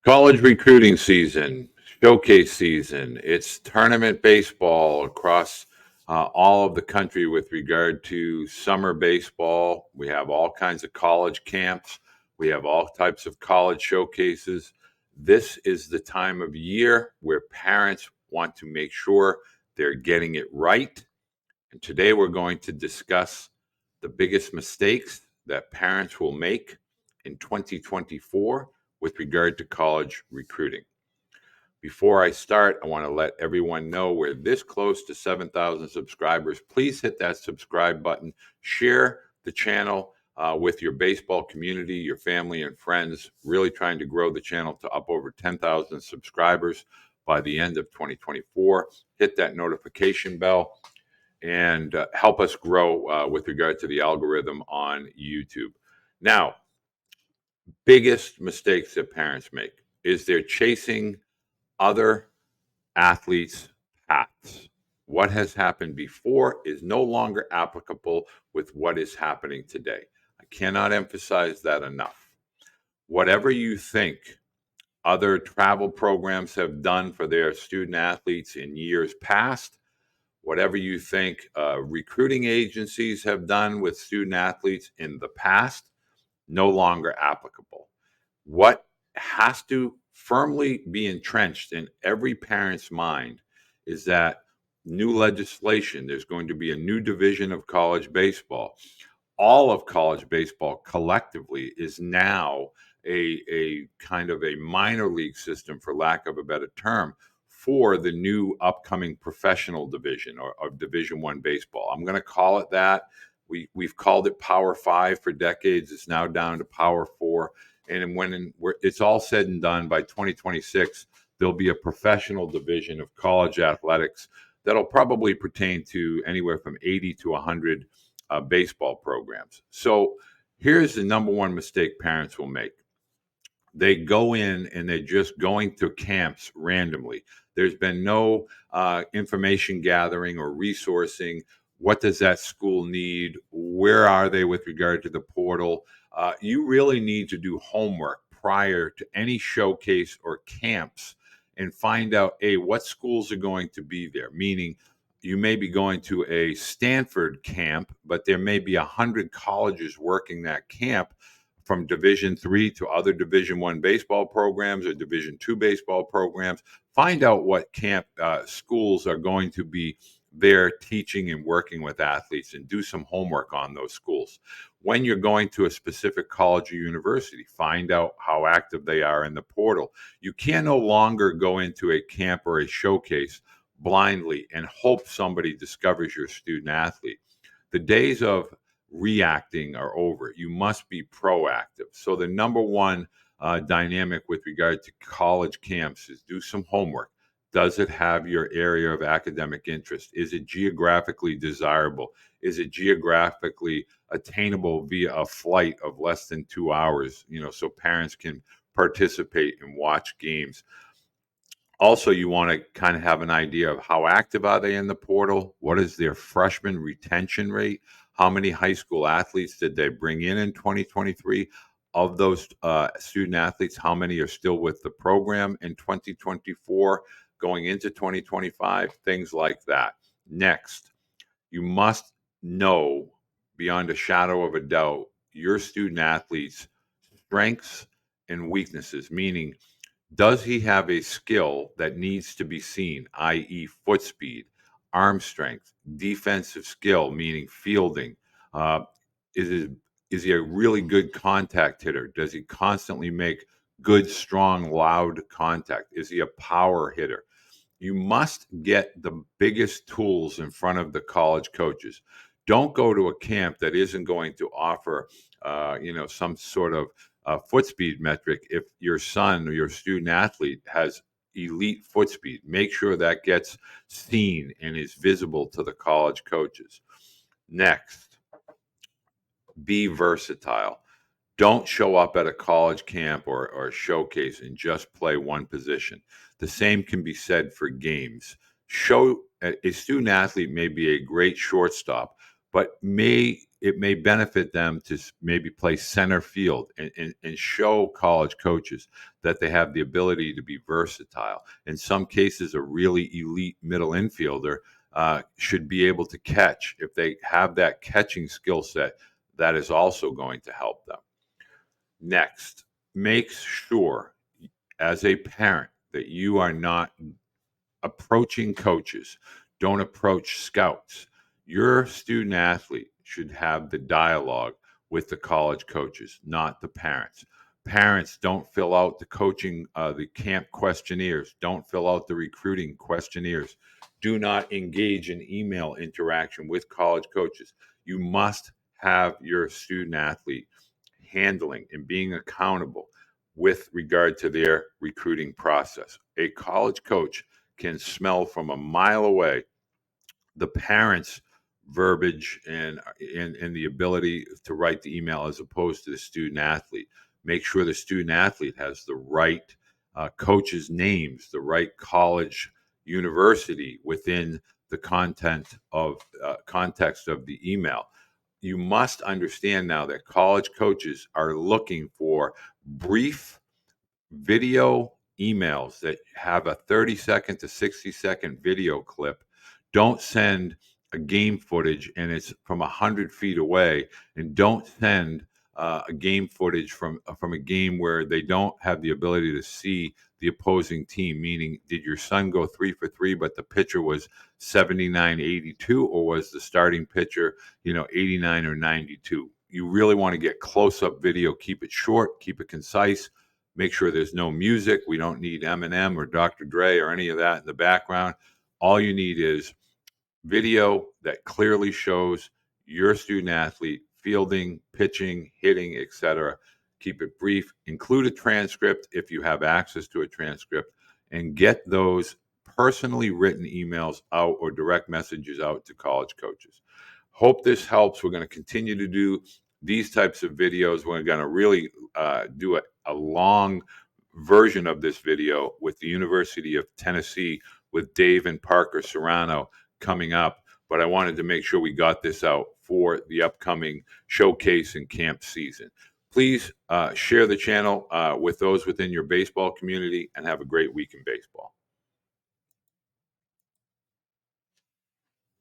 College recruiting season, showcase season. It's tournament baseball across all of the country with regard to summer baseball. We have all kinds of college camps. We have all types of college showcases. This is the time of year where parents want to make sure they're getting it right. And today we're going to discuss the biggest mistakes that parents will make in 2024 with regard to college recruiting. Before I start, I want to let everyone know we're this close to 7,000 subscribers. Please hit that subscribe button. Share the channel with your baseball community, your family, and friends. Really trying to grow the channel to up over 10,000 subscribers by the end of 2024. Hit that notification bell and help us grow with regard to the algorithm on YouTube. Now, biggest mistakes that parents make is they're chasing other athletes' paths. What has happened before is no longer applicable with what is happening today. I cannot emphasize that enough. Whatever you think other travel programs have done for their student athletes in years past, whatever you think recruiting agencies have done with student athletes in the past, no longer applicable. What has to firmly be entrenched in every parent's mind is that new legislation, there's going to be a new division of college baseball. All of college baseball collectively is now a kind of a minor league system, for lack of a better term, for the new upcoming professional division or Division One baseball. I'm going to call it that. We've called it Power Five for decades. It's now down to Power Four. And it's all said and done, by 2026, there'll be a professional division of college athletics that'll probably pertain to anywhere from 80 to 100 baseball programs. So here's the number one mistake parents will make. They go in and they're just going to camps randomly. There's been no information gathering or resourcing. What does that school need? Where are they with regard to the portal? You really need to do homework prior to any showcase or camps and find out, what schools are going to be there, meaning you may be going to a Stanford camp, but there may be 100 colleges working that camp, from Division III to other Division I baseball programs or Division II baseball programs. Find out what camp schools are going to be there teaching and working with athletes, and do some homework on those schools. When you're going to a specific college or university, find out how active they are in the portal. You can no longer go into a camp or a showcase blindly and hope somebody discovers your student athlete. The days of reacting are over. You must be proactive. So the number one dynamic with regard to college camps is do some homework. Does it have your area of academic interest? Is it geographically desirable? Is it geographically attainable via a flight of less than 2 hours? So parents can participate and watch games. Also, you want to kind of have an idea of how active are they in the portal? What is their freshman retention rate? How many high school athletes did they bring in 2023? Of those student athletes, how many are still with the program in 2024 going into 2025? Things like that. Next, you must know beyond a shadow of a doubt your student athletes' strengths and weaknesses, meaning, does he have a skill that needs to be seen, i.e., foot speed, arm strength, defensive skill, meaning fielding? Uh, is, is he a really good contact hitter? Does he constantly make good, strong, loud contact? Is he a power hitter? You must get the biggest tools in front of the college coaches. Don't go to a camp that isn't going to offer, some sort of foot speed metric. If your son or your student athlete has elite foot speed, make sure that gets seen and is visible to the college coaches. Next, be versatile. Don't show up at a college camp or a showcase and just play one position. The same can be said for games. A student athlete may be a great shortstop, but may it may benefit them to maybe play center field and show college coaches that they have the ability to be versatile. In some cases, a really elite middle infielder should be able to catch. If they have that catching skill set, that is also going to help them. Next, make sure as a parent that you are not approaching coaches. Don't approach scouts. Your student athlete should have the dialogue with the college coaches, not the parents. Parents, don't fill out the coaching, the camp questionnaires. Don't fill out the recruiting questionnaires. Do not engage in email interaction with college coaches. You must have your student athlete handling and being accountable with regard to their recruiting process. A college coach can smell from a mile away the parents' verbiage and the ability to write the email as opposed to the student athlete. Make sure the student athlete has the right coaches' names, the right college, university within the context of the email. You must understand now that college coaches are looking for brief video emails that have a 30-second to 60-second video clip. Don't send a game footage and it's from 100 feet away, and don't send a game footage from a game where they don't have the ability to see the opposing team. Meaning, did your son go 3 for 3, but the pitcher was 79-82, or was the starting pitcher 89 or 92? You really want to get close-up video. Keep it short, keep it concise. Make sure there's no music. We don't need Eminem or Dr. Dre or any of that in the background. All you need is video that clearly shows your student athlete fielding, pitching, hitting, etc. Keep it brief. Include a transcript if you have access to a transcript, and get those personally written emails out or direct messages out to college coaches. Hope this helps. We're going to continue to do these types of videos. We're going to really do a long version of this video with the University of Tennessee with Dave and Parker Serrano coming up. But I wanted to make sure we got this out for the upcoming showcase and camp season. Please share the channel with those within your baseball community, and have a great week in baseball.